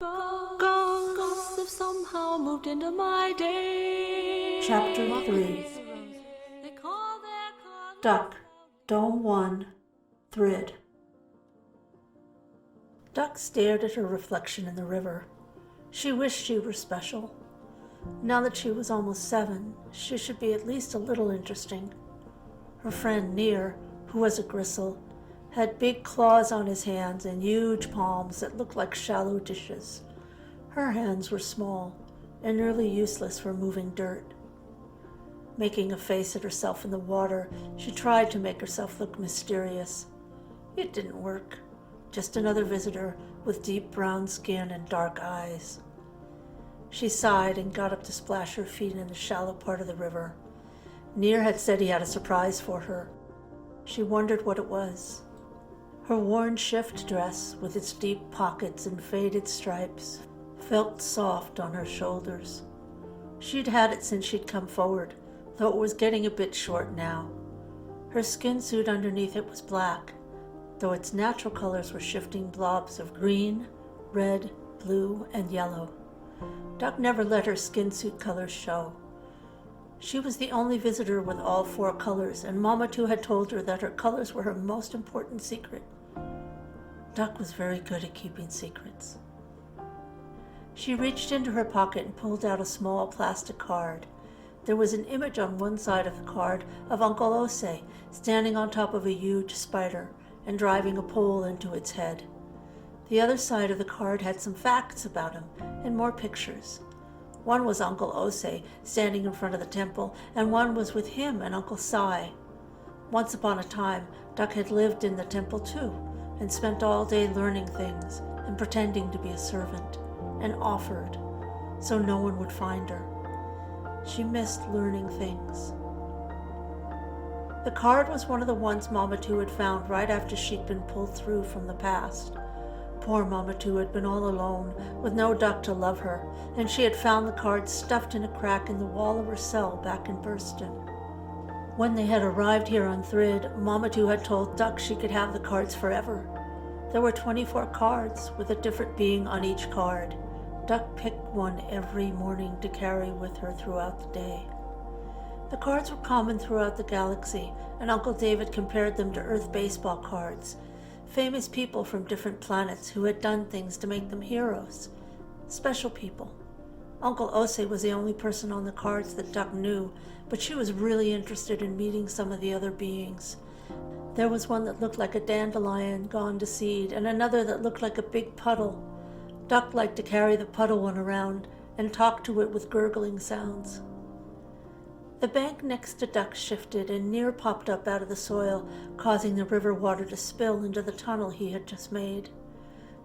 Ghosts have somehow moved into my day. Chapter 3. Duck, Dome 1, Thrid. Duck stared at her reflection in the river. She wished she were special. Now that she was almost 7, she should be at least a little interesting. Her friend Near, who was a gristle, had big claws on his hands and huge palms that looked like shallow dishes. Her hands were small and nearly useless for moving dirt. Making a face at herself in the water, she tried to make herself look mysterious. It didn't work. Just another visitor with deep brown skin and dark eyes. She sighed and got up to splash her feet in the shallow part of the river. Near had said he had a surprise for her. She wondered what it was. Her worn shift dress, with its deep pockets and faded stripes, felt soft on her shoulders. She'd had it since she'd come forward, though it was getting a bit short now. Her skin suit underneath it was black, though its natural colors were shifting blobs of green, red, blue, and yellow. Duck never let her skin suit colors show. She was the only visitor with all 4 colors, and Mama Two had told her that her colors were her most important secret. Duck was very good at keeping secrets. She reached into her pocket and pulled out a small plastic card. There was an image on one side of the card of Uncle Ose standing on top of a huge spider and driving a pole into its head. The other side of the card had some facts about him and more pictures. One was Uncle Ose standing in front of the temple, and one was with him and Uncle Si. Once upon a time, Duck had lived in the temple too, and spent all day learning things and pretending to be a servant, and offered, so no one would find her. She missed learning things. The card was one of the ones Mama Two had found right after she'd been pulled through from the past. Poor Mama Two had been all alone, with no Duck to love her, and she had found the card stuffed in a crack in the wall of her cell back in Burston. When they had arrived here on Thrid, Mama Two had told Duck she could have the cards forever. There were 24 cards, with a different being on each card. Duck picked one every morning to carry with her throughout the day. The cards were common throughout the galaxy, and Uncle David compared them to Earth baseball cards. Famous people from different planets who had done things to make them heroes. Special people. Uncle Ose was the only person on the cards that Duck knew, but she was really interested in meeting some of the other beings. There was one that looked like a dandelion gone to seed, and another that looked like a big puddle. Duck liked to carry the puddle one around and talk to it with gurgling sounds. The bank next to Duck shifted, and Near popped up out of the soil, causing the river water to spill into the tunnel he had just made.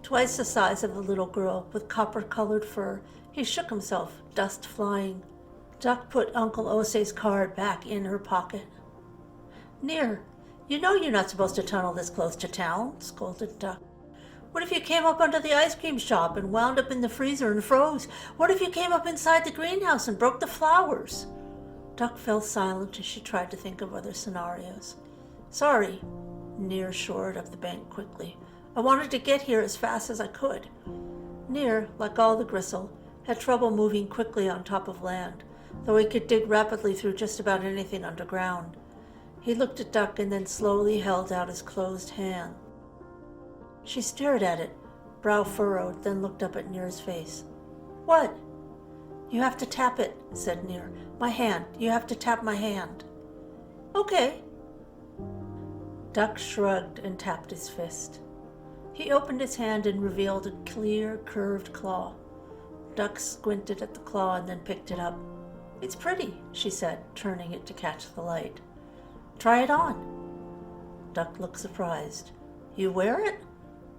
Twice the size of the little girl, with copper-colored fur, he shook himself, dust flying. Duck put Uncle Ose's card back in her pocket. "Near, you know you're not supposed to tunnel this close to town," scolded Duck. "What if you came up under the ice cream shop and wound up in the freezer and froze? What if you came up inside the greenhouse and broke the flowers?" Duck fell silent as she tried to think of other scenarios. "Sorry," Near shored up the bank quickly. "I wanted to get here as fast as I could." Near, like all the gristle, had trouble moving quickly on top of land, though he could dig rapidly through just about anything underground. He looked at Duck and then slowly held out his closed hand. She stared at it, brow furrowed, then looked up at Near's face. "What?" "You have to tap it," said Near. "My hand. You have to tap my hand." "Okay." Duck shrugged and tapped his fist. He opened his hand and revealed a clear, curved claw. Duck squinted at the claw and then picked it up. "It's pretty," she said, turning it to catch the light. "Try it on." Duck looked surprised. "You wear it?"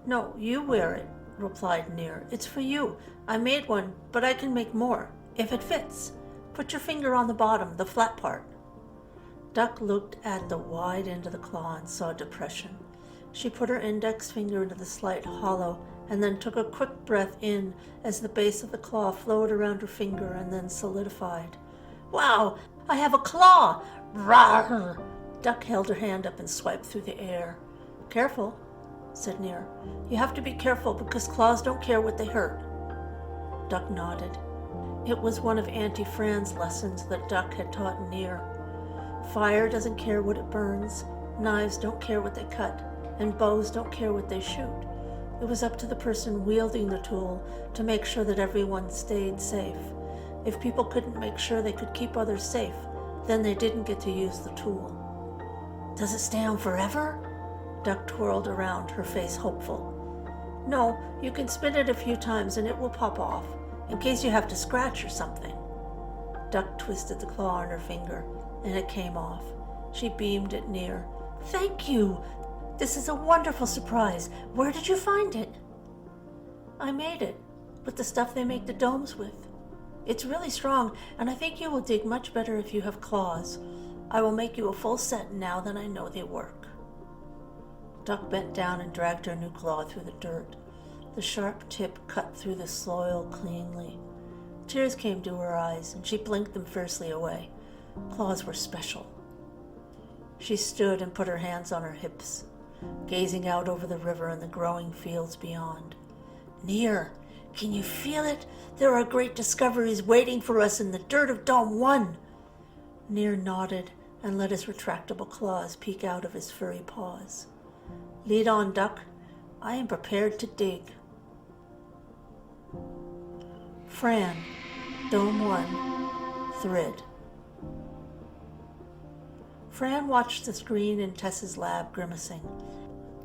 "No, you wear it," replied Near. "It's for you. I made one, but I can make more, if it fits. Put your finger on the bottom, the flat part." Duck looked at the wide end of the claw and saw depression. She put her index finger into the slight hollow and then took a quick breath in as the base of the claw flowed around her finger and then solidified. "Wow, I have a claw! Rawr!" Duck held her hand up and swiped through the air. "Careful," said Near. "You have to be careful because claws don't care what they hurt." Duck nodded. It was one of Auntie Fran's lessons that Duck had taught Near. Fire doesn't care what it burns, knives don't care what they cut, and bows don't care what they shoot. It was up to the person wielding the tool to make sure that everyone stayed safe. If people couldn't make sure they could keep others safe, then they didn't get to use the tool. Does it stay on forever? Duck twirled around, her face hopeful. No, you can spin it a few times and it will pop off, in case you have to scratch or something. Duck twisted the claw on her finger, and it came off. She beamed at Near. Thank you! This is a wonderful surprise. Where did you find it? I made it, with the stuff they make the domes with. It's really strong, and I think you will dig much better if you have claws. I will make you a full set now that I know they work. Duck bent down and dragged her new claw through the dirt. The sharp tip cut through the soil cleanly. Tears came to her eyes, and she blinked them fiercely away. Claws were special. She stood and put her hands on her hips, gazing out over the river and the growing fields beyond. Near, can you feel it? There are great discoveries waiting for us in the dirt of Dome 1. Near nodded and let his retractable claws peek out of his furry paws. Lead on, Duck. I am prepared to dig. Fran, Dome 1, Thrid. Fran watched the screen in Tess's lab, grimacing.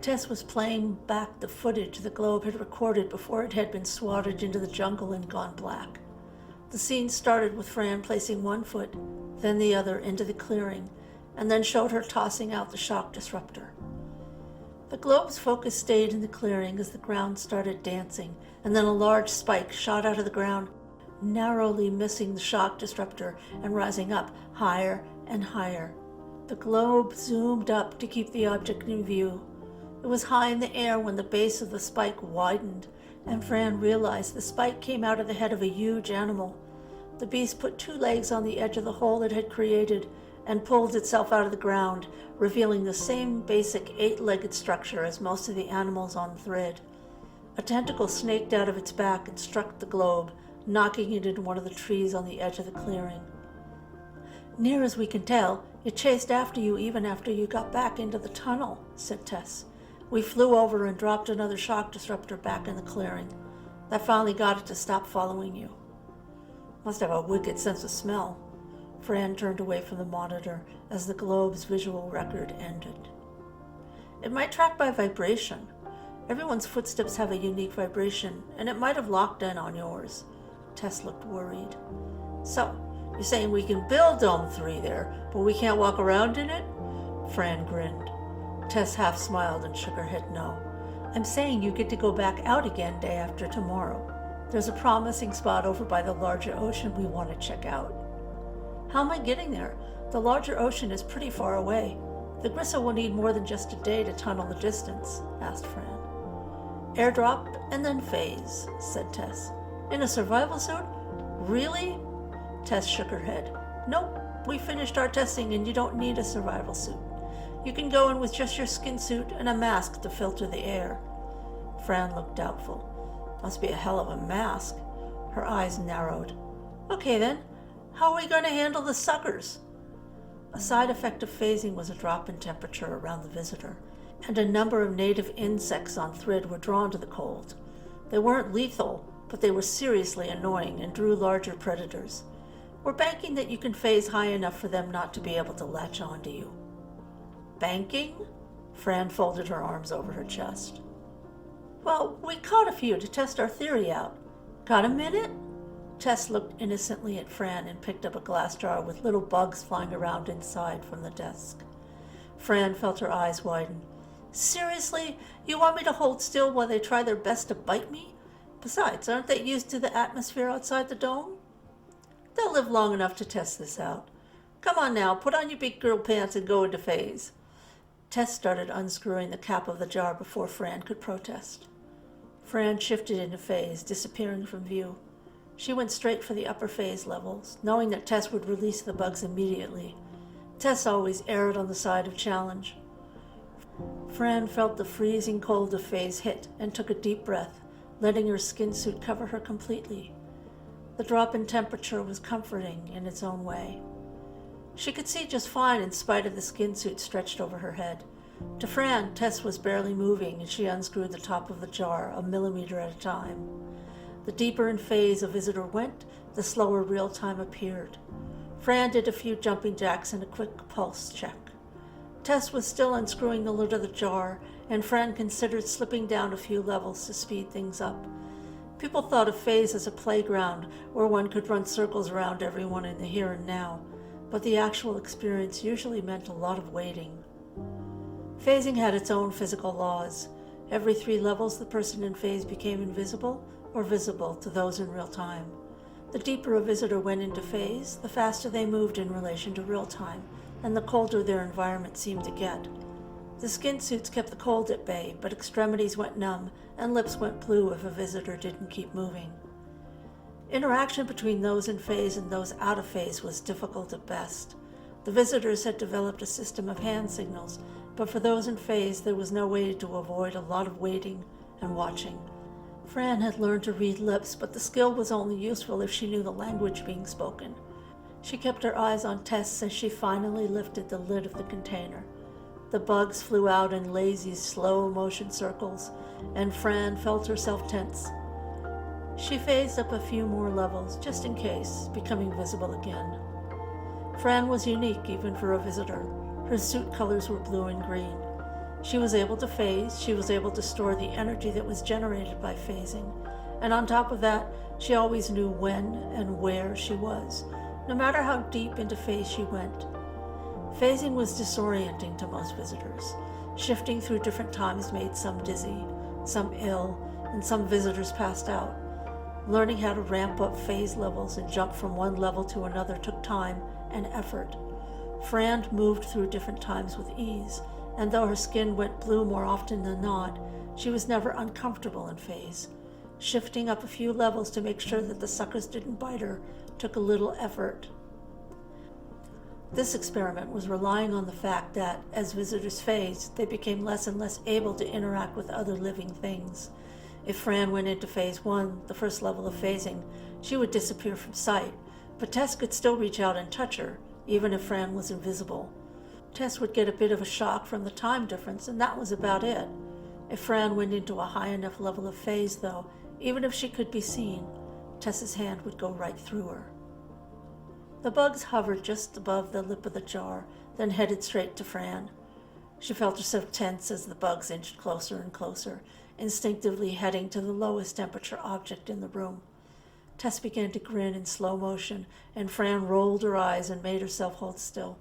Tess was playing back the footage the globe had recorded before it had been swatted into the jungle and gone black. The scene started with Fran placing one foot, then the other into the clearing, and then showed her tossing out the shock disruptor. The globe's focus stayed in the clearing as the ground started dancing, and then a large spike shot out of the ground, narrowly missing the shock disruptor and rising up higher and higher. The globe zoomed up to keep the object in view. It was high in the air when the base of the spike widened, and Fran realized the spike came out of the head of a huge animal. The beast put 2 legs on the edge of the hole it had created and pulled itself out of the ground, revealing the same basic 8-legged structure as most of the animals on Thrid. A tentacle snaked out of its back and struck the globe, knocking it into one of the trees on the edge of the clearing. Near as we can tell, it chased after you even after you got back into the tunnel, said Tess. We flew over and dropped another shock disruptor back in the clearing. That finally got it to stop following you. Must have a wicked sense of smell. Fran turned away from the monitor as the globe's visual record ended. It might track by vibration. Everyone's footsteps have a unique vibration, and it might have locked in on yours. Tess looked worried. So, you're saying we can build Dome 3 there, but we can't walk around in it? Fran grinned. Tess half smiled and shook her head no. I'm saying you get to go back out again day after tomorrow. There's a promising spot over by the larger ocean we want to check out. How am I getting there? The larger ocean is pretty far away. The Gristle will need more than just a day to tunnel the distance, asked Fran. Airdrop and then phase, said Tess. In a survival suit? Really? Tess shook her head. Nope, we finished our testing and you don't need a survival suit. You can go in with just your skin suit and a mask to filter the air. Fran looked doubtful. Must be a hell of a mask. Her eyes narrowed. Okay then, how are we going to handle the suckers? A side effect of phasing was a drop in temperature around the visitor, and a number of native insects on Thrid were drawn to the cold. They weren't lethal, but they were seriously annoying and drew larger predators. We're banking that you can phase high enough for them not to be able to latch onto you. Banking? Fran folded her arms over her chest. Well, we caught a few to test our theory out. Got a minute? Tess looked innocently at Fran and picked up a glass jar with little bugs flying around inside from the desk. Fran felt her eyes widen. Seriously? You want me to hold still while they try their best to bite me? Besides, aren't they used to the atmosphere outside the dome? They'll live long enough to test this out. Come on now, put on your big girl pants and go into phase. Tess started unscrewing the cap of the jar before Fran could protest. Fran shifted into phase, disappearing from view. She went straight for the upper phase levels, knowing that Tess would release the bugs immediately. Tess always erred on the side of challenge. Fran felt the freezing cold of phase hit and took a deep breath, letting her skin suit cover her completely. The drop in temperature was comforting in its own way. She could see just fine in spite of the skin suit stretched over her head. To Fran, Tess was barely moving and she unscrewed the top of the jar a millimeter at a time. The deeper in phase a visitor went, the slower real time appeared. Fran did a few jumping jacks and a quick pulse check. Tess was still unscrewing the lid of the jar, and Fran considered slipping down a few levels to speed things up. People thought of phase as a playground where one could run circles around everyone in the here and now, but the actual experience usually meant a lot of waiting. Phasing had its own physical laws. Every 3 levels, the person in phase became invisible or visible to those in real time. The deeper a visitor went into phase, the faster they moved in relation to real time, and the colder their environment seemed to get. The skin suits kept the cold at bay, but extremities went numb and lips went blue if a visitor didn't keep moving. Interaction between those in phase and those out of phase was difficult at best. The visitors had developed a system of hand signals, but for those in phase there was no way to avoid a lot of waiting and watching. Fran had learned to read lips, but the skill was only useful if she knew the language being spoken. She kept her eyes on Tess as she finally lifted the lid of the container. The bugs flew out in lazy, slow motion circles, and Fran felt herself tense. She phased up a few more levels, just in case, becoming visible again. Fran was unique even for a visitor. Her suit colors were blue and green. She was able to phase, she was able to store the energy that was generated by phasing, and on top of that, she always knew when and where she was, no matter how deep into phase she went. Phasing was disorienting to most visitors. Shifting through different times made some dizzy, some ill, and some visitors passed out. Learning how to ramp up phase levels and jump from one level to another took time and effort. Fran moved through different times with ease, and though her skin went blue more often than not, she was never uncomfortable in phase. Shifting up a few levels to make sure that the suckers didn't bite her took a little effort. This experiment was relying on the fact that, as visitors phased, they became less and less able to interact with other living things. If Fran went into phase 1, the first level of phasing, she would disappear from sight, but Tess could still reach out and touch her, even if Fran was invisible. Tess would get a bit of a shock from the time difference, and that was about it. If Fran went into a high enough level of phase, though, even if she could be seen, Tess's hand would go right through her. The bugs hovered just above the lip of the jar, then headed straight to Fran. She felt herself tense as the bugs inched closer and closer, instinctively heading to the lowest temperature object in the room. Tess began to grin in slow motion, and Fran rolled her eyes and made herself hold still.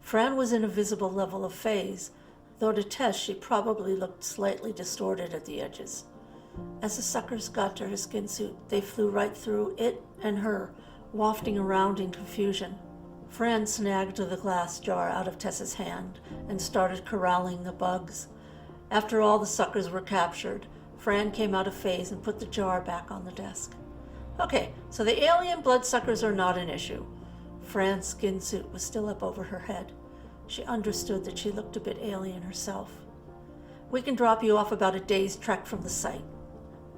Fran was in a visible level of phase, though to Tess she probably looked slightly distorted at the edges. As the suckers got to her skin suit, they flew right through it and her, wafting around in confusion. Fran snagged the glass jar out of Tess's hand and started corralling the bugs. After all the suckers were captured, Fran came out of phase and put the jar back on the desk. Okay, so the alien bloodsuckers are not an issue. Fran's skin suit was still up over her head. She understood that she looked a bit alien herself. We can drop you off about a day's trek from the site.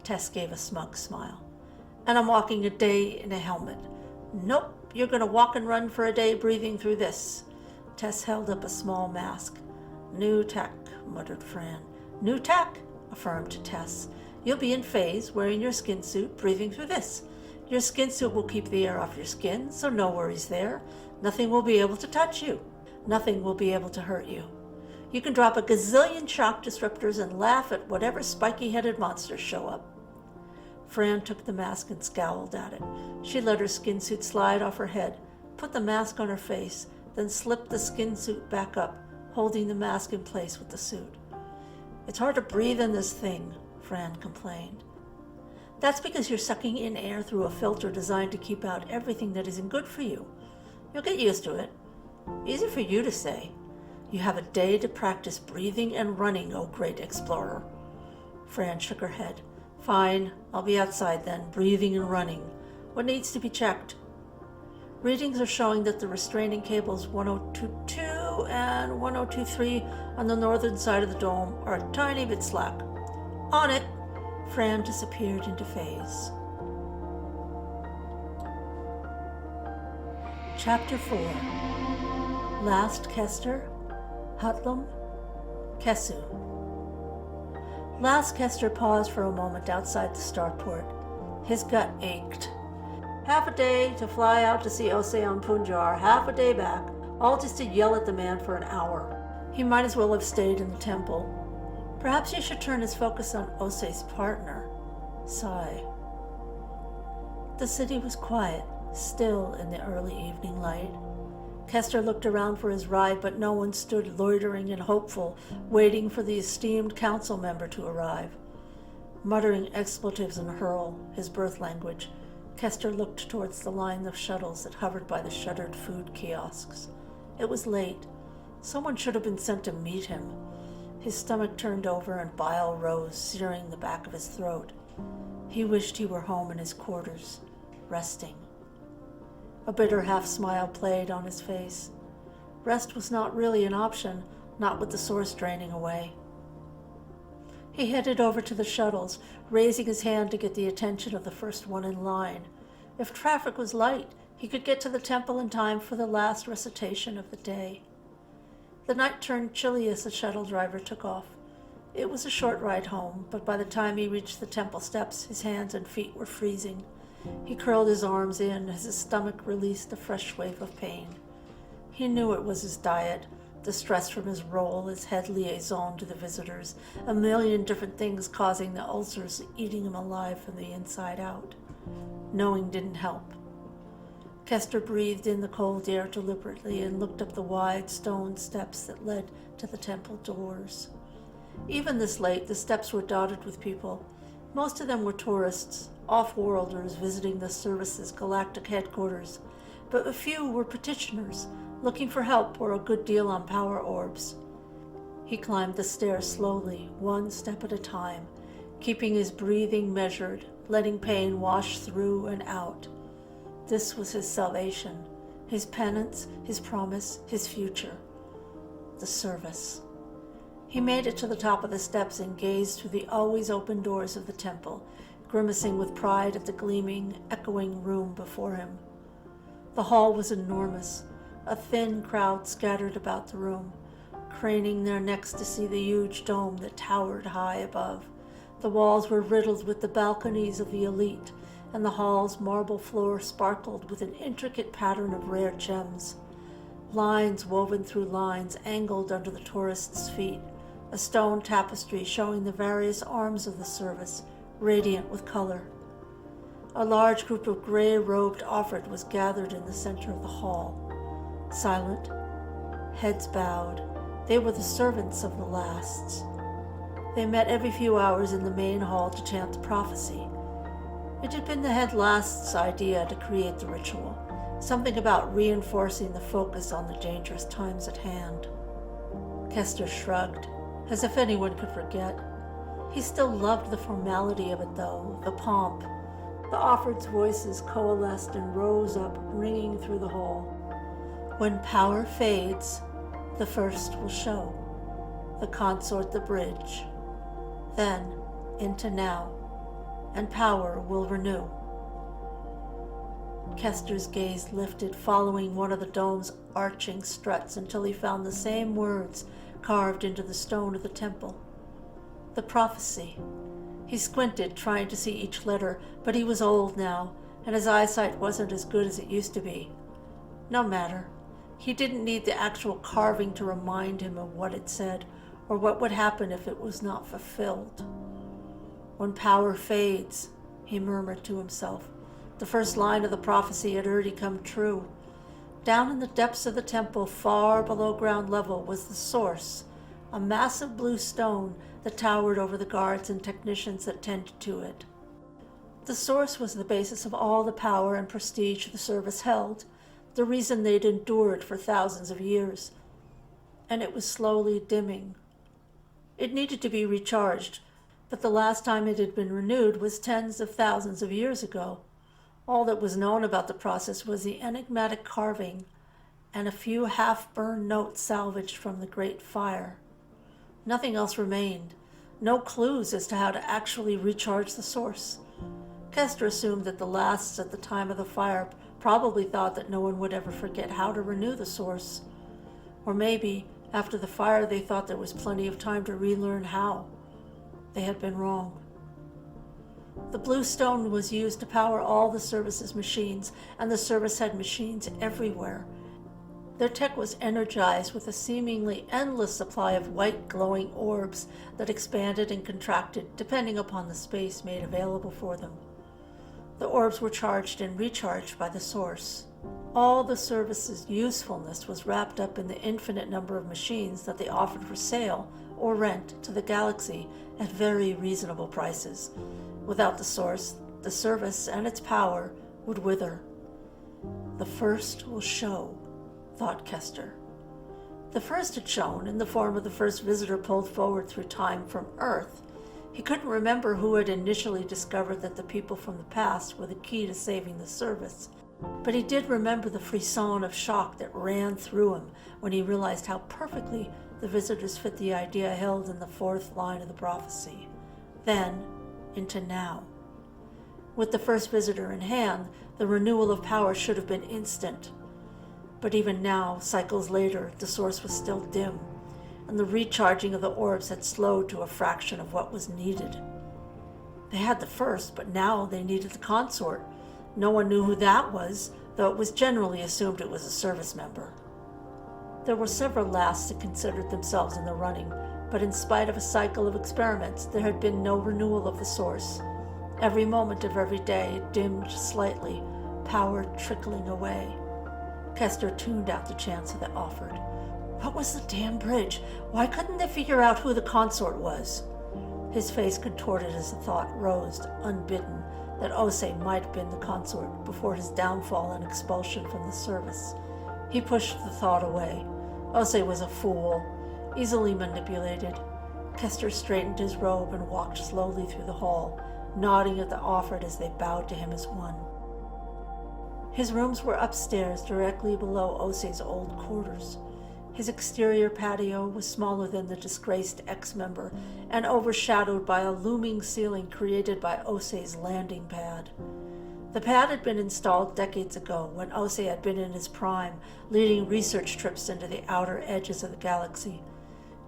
Tess gave a smug smile. And I'm walking a day in a helmet. Nope, you're going to walk and run for a day breathing through this. Tess held up a small mask. New tech, muttered Fran. New tech, affirmed Tess. You'll be in phase, wearing your skin suit, breathing through this. Your skin suit will keep the air off your skin, so no worries there. Nothing will be able to touch you. Nothing will be able to hurt you. You can drop a gazillion shock disruptors and laugh at whatever spiky-headed monsters show up. Fran took the mask and scowled at it. She let her skin suit slide off her head, put the mask on her face, then slipped the skin suit back up, holding the mask in place with the suit. It's hard to breathe in this thing, Fran complained. That's because you're sucking in air through a filter designed to keep out everything that isn't good for you. You'll get used to it. Easy for you to say. You have a day to practice breathing and running, oh great explorer. Fran shook her head. Fine, I'll be outside then, breathing and running. What needs to be checked? Readings are showing that the restraining cables 1022 and 1023 on the northern side of the dome are a tiny bit slack. On it! Fran disappeared into phase. Chapter 4. Last Kester, Hutlum, Kesu. Last Kester paused for a moment outside the starport. His gut ached. Half a day to fly out to see Ose on Punjar, half a day back, all just to yell at the man for an hour. He might as well have stayed in the temple. Perhaps he should turn his focus on Ose's partner, Sai. The city was quiet, still in the early evening light. Kester looked around for his ride, but no one stood loitering and hopeful, waiting for the esteemed council member to arrive. Muttering expletives in Hurl, his birth language, Kester looked towards the line of shuttles that hovered by the shuttered food kiosks. It was late. Someone should have been sent to meet him. His stomach turned over and bile rose, searing the back of his throat. He wished he were home in his quarters, resting. A bitter half-smile played on his face. Rest was not really an option, not with the source draining away. He headed over to the shuttles, raising his hand to get the attention of the first one in line. If traffic was light, he could get to the temple in time for the last recitation of the day. The night turned chilly as the shuttle driver took off. It was a short ride home, but by the time he reached the temple steps, his hands and feet were freezing. He curled his arms in as his stomach released a fresh wave of pain. He knew it was his diet, the stress from his role as head liaison to the visitors, a million different things causing the ulcers, eating him alive from the inside out. Knowing didn't help. Kester breathed in the cold air deliberately and looked up the wide stone steps that led to the temple doors. Even this late, the steps were dotted with people. Most of them were tourists, off-worlders visiting the service's galactic headquarters, but a few were petitioners, looking for help or a good deal on power orbs. He climbed the stairs slowly, one step at a time, keeping his breathing measured, letting pain wash through and out. This was his salvation, his penance, his promise, his future. The service. He made it to the top of the steps and gazed through the always open doors of the temple, grimacing with pride at the gleaming, echoing room before him. The hall was enormous. A thin crowd scattered about the room, craning their necks to see the huge dome that towered high above. The walls were riddled with the balconies of the elite, and the hall's marble floor sparkled with an intricate pattern of rare gems. Lines woven through lines angled under the tourists' feet, a stone tapestry showing the various arms of the service, radiant with color. A large group of gray-robed offered was gathered in the center of the hall. Silent, heads bowed, they were the servants of the lasts. They met every few hours in the main hall to chant the prophecy. It had been the head last's idea to create the ritual, something about reinforcing the focus on the dangerous times at hand. Kester shrugged, as if anyone could forget. He still loved the formality of it, though, the pomp. The offered's voices coalesced and rose up, ringing through the hall. When power fades, the first will show, the consort the bridge, then into now, and power will renew. Kester's gaze lifted, following one of the dome's arching struts until he found the same words carved into the stone of the temple. The prophecy. He squinted, trying to see each letter, but he was old now, and his eyesight wasn't as good as it used to be. No matter. He didn't need the actual carving to remind him of what it said, or what would happen if it was not fulfilled. When power fades, he murmured to himself. The first line of the prophecy had already come true. Down in the depths of the temple, far below ground level, was the source, a massive blue stone that towered over the guards and technicians that tended to it. The source was the basis of all the power and prestige the service held, the reason they'd endured for thousands of years. And it was slowly dimming. It needed to be recharged, but the last time it had been renewed was tens of thousands of years ago. All that was known about the process was the enigmatic carving and a few half-burned notes salvaged from the Great Fire. Nothing else remained. No clues as to how to actually recharge the source. Kester assumed that the lasts at the time of the fire probably thought that no one would ever forget how to renew the source. Or maybe, after the fire, they thought there was plenty of time to relearn how. They had been wrong. The blue stone was used to power all the service's machines, and the service had machines everywhere. Their tech was energized with a seemingly endless supply of white glowing orbs that expanded and contracted depending upon the space made available for them. The orbs were charged and recharged by the source. All the service's usefulness was wrapped up in the infinite number of machines that they offered for sale or rent to the galaxy at very reasonable prices. Without the source, the service and its power would wither. The first will show, thought Kester. The first had shown in the form of the first visitor pulled forward through time from Earth. He couldn't remember who had initially discovered that the people from the past were the key to saving the service, but he did remember the frisson of shock that ran through him when he realized how perfectly the visitors fit the idea held in the fourth line of the prophecy. Then, into now. With the first visitor in hand, the renewal of power should have been instant. But even now, cycles later, the source was still dim, and the recharging of the orbs had slowed to a fraction of what was needed. They had the first, but now they needed the consort. No one knew who that was, though it was generally assumed it was a service member. There were several lasts that considered themselves in the running, but in spite of a cycle of experiments, there had been no renewal of the source. Every moment of every day it dimmed slightly, power trickling away. Kester tuned out the chance that offered. What was the damn bridge? Why couldn't they figure out who the consort was? His face contorted as the thought rose, unbidden, that Ose might have been the consort before his downfall and expulsion from the service. He pushed the thought away. Ose was a fool, easily manipulated. Kester straightened his robe and walked slowly through the hall, nodding at the offered as they bowed to him as one. His rooms were upstairs, directly below Ose's old quarters. His exterior patio was smaller than the disgraced ex-member and overshadowed by a looming ceiling created by Ose's landing pad. The pad had been installed decades ago when Ose had been in his prime, leading research trips into the outer edges of the galaxy.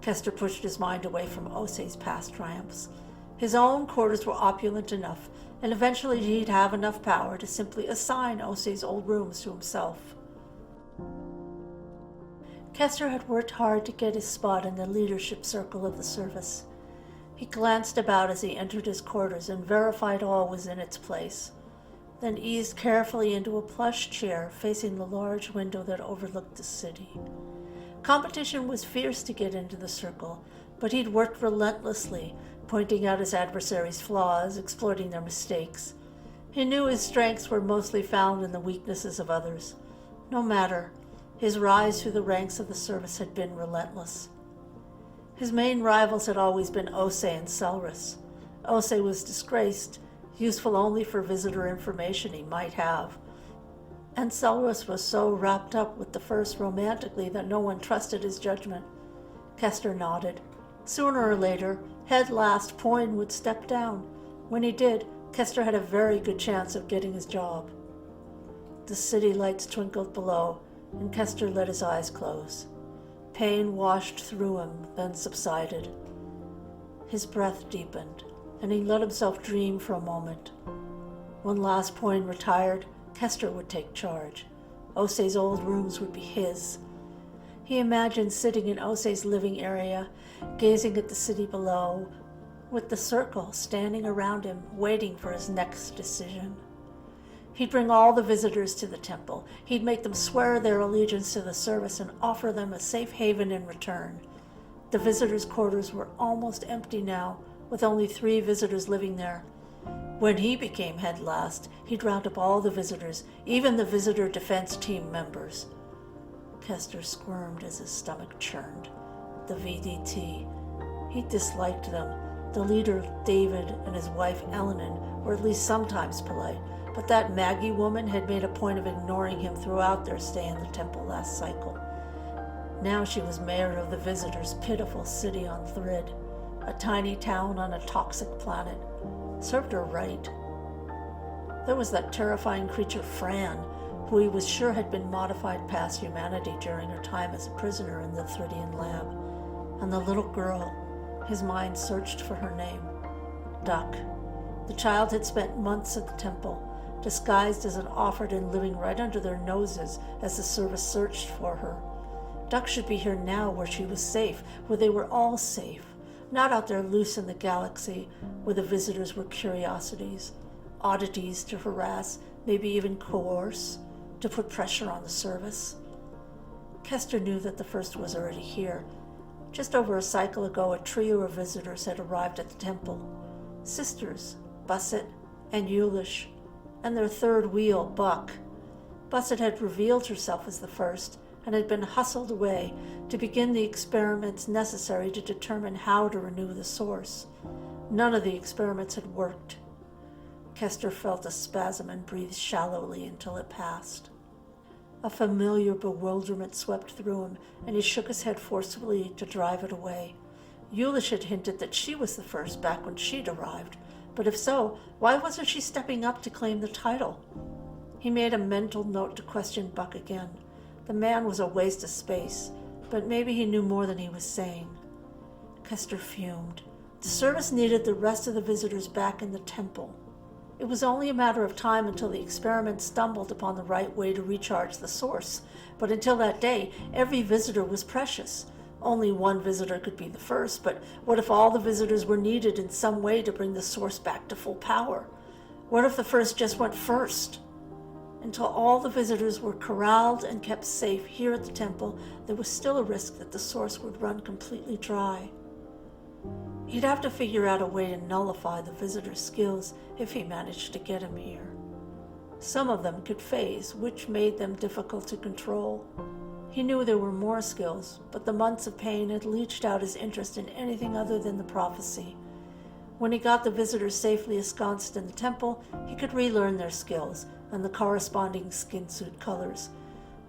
Kester pushed his mind away from Ose's past triumphs. His own quarters were opulent enough, and eventually he'd have enough power to simply assign Ose's old rooms to himself. Kester had worked hard to get his spot in the leadership circle of the service. He glanced about as he entered his quarters and verified all was in its place, then eased carefully into a plush chair facing the large window that overlooked the city. Competition was fierce to get into the circle, but he'd worked relentlessly, pointing out his adversaries' flaws, exploiting their mistakes. He knew his strengths were mostly found in the weaknesses of others. No matter, his rise through the ranks of the service had been relentless. His main rivals had always been Ose and Selrus. Ose was disgraced, useful only for visitor information he might have. And Selrus was so wrapped up with the first romantically that no one trusted his judgment. Kester nodded. Sooner or later, head last, Poyne would step down. When he did, Kester had a very good chance of getting his job. The city lights twinkled below, and Kester let his eyes close. Pain washed through him, then subsided. His breath deepened, and he let himself dream for a moment. When last Poyne retired, Kester would take charge. Ose's old rooms would be his. He imagined sitting in Ose's living area, gazing at the city below, with the circle standing around him, waiting for his next decision. He'd bring all the visitors to the temple. He'd make them swear their allegiance to the service and offer them a safe haven in return. The visitors' quarters were almost empty now, with only 3 visitors living there. When he became head last, he'd round up all the visitors, even the visitor defense team members. Kester squirmed as his stomach churned. The VDT. He disliked them. The leader, David, and his wife, Eleanor, were at least sometimes polite, but that Maggie woman had made a point of ignoring him throughout their stay in the temple last cycle. Now she was mayor of the visitors' pitiful city on Thrid, a tiny town on a toxic planet. Served her right. There was that terrifying creature Fran, who he was sure had been modified past humanity during her time as a prisoner in the Thridian lab. And the little girl, his mind searched for her name. Duck. The child had spent months at the temple, disguised as an offered-in living right under their noses as the service searched for her. Duck should be here now, where she was safe, where they were all safe, not out there loose in the galaxy, where the visitors were curiosities, oddities to harass, maybe even coerce, to put pressure on the service. Kester knew that the first was already here. Just over a cycle ago, a trio of visitors had arrived at the temple. Sisters, Busset and Yulish, and their third wheel, Buck. Busset had revealed herself as the first, and had been hustled away to begin the experiments necessary to determine how to renew the source. None of the experiments had worked. Kester felt a spasm and breathed shallowly until it passed. A familiar bewilderment swept through him, and he shook his head forcefully to drive it away. Yulish had hinted that she was the first back when she'd arrived, but if so, why wasn't she stepping up to claim the title? He made a mental note to question Buck again. The man was a waste of space, but maybe he knew more than he was saying. Kester fumed. The service needed the rest of the visitors back in the temple. It was only a matter of time until the experiment stumbled upon the right way to recharge the source, but until that day, every visitor was precious. Only one visitor could be the first, but what if all the visitors were needed in some way to bring the source back to full power? What if the first just went first? Until all the visitors were corralled and kept safe here at the temple, there was still a risk that the source would run completely dry. He'd have to figure out a way to nullify the visitors' skills if he managed to get him here. Some of them could phase, which made them difficult to control. He knew there were more skills, but the months of pain had leached out his interest in anything other than the prophecy. When he got the visitors safely ensconced in the temple, he could relearn their skills and the corresponding skin suit colors.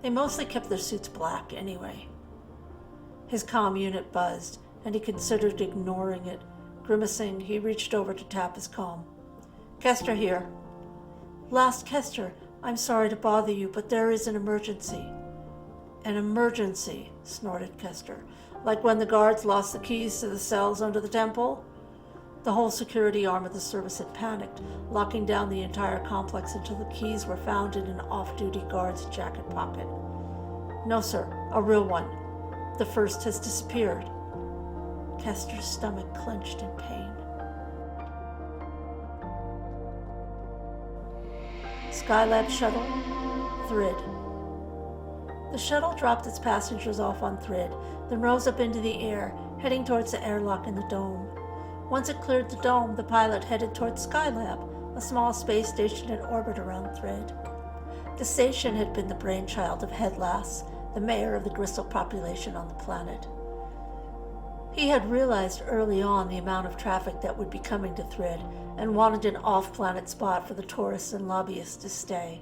They mostly kept their suits black anyway. His comm unit buzzed, and he considered ignoring it. Grimacing, he reached over to tap his comm. Kester here. Last Kester, I'm sorry to bother you, but there is an emergency. An emergency, snorted Kester. Like when the guards lost the keys to the cells under the temple? The whole security arm of the service had panicked, locking down the entire complex until the keys were found in an off-duty guard's jacket pocket. No, sir, a real one. The first has disappeared. Kester's stomach clenched in pain. Skylab shuttle, Thrid. The shuttle dropped its passengers off on Thrid, then rose up into the air, heading towards the airlock in the dome. Once it cleared the dome, the pilot headed towards Skylab, a small space station in orbit around Thrid. The station had been the brainchild of Headlass, the mayor of the Gristle population on the planet. He had realized early on the amount of traffic that would be coming to Thrid and wanted an off-planet spot for the tourists and lobbyists to stay.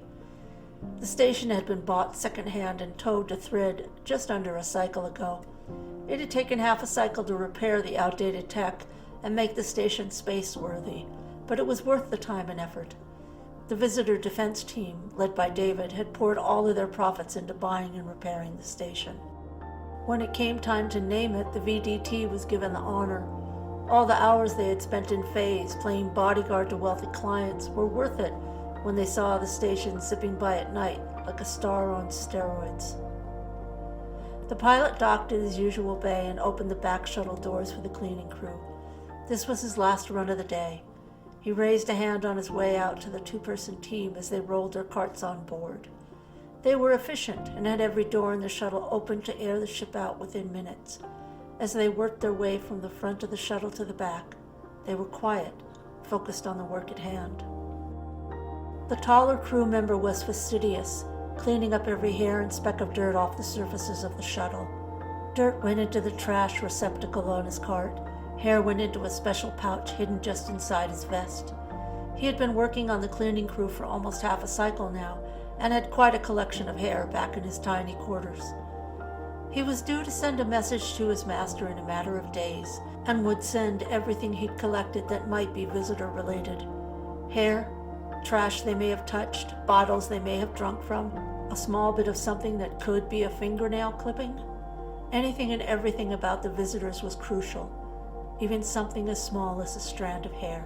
The station had been bought secondhand and towed to Thrid just under a cycle ago. It had taken half a cycle to repair the outdated tech and make the station space-worthy, but it was worth the time and effort. The visitor defense team, led by David, had poured all of their profits into buying and repairing the station. When it came time to name it, the VDT was given the honor. All the hours they had spent in phase, playing bodyguard to wealthy clients, were worth it when they saw the station zipping by at night like a star on steroids. The pilot docked at his usual bay and opened the back shuttle doors for the cleaning crew. This was his last run of the day. He raised a hand on his way out to the two-person team as they rolled their carts on board. They were efficient and had every door in the shuttle open to air the ship out within minutes. As they worked their way from the front of the shuttle to the back, they were quiet, focused on the work at hand. The taller crew member was fastidious, cleaning up every hair and speck of dirt off the surfaces of the shuttle. Dirt went into the trash receptacle on his cart. Hair went into a special pouch hidden just inside his vest. He had been working on the cleaning crew for almost half a cycle now, and had quite a collection of hair back in his tiny quarters. He was due to send a message to his master in a matter of days, and would send everything he'd collected that might be visitor-related. Hair, Trash they may have touched, bottles they may have drunk from, a small bit of something that could be a fingernail clipping. Anything and everything about the visitors was crucial, even something as small as a strand of hair.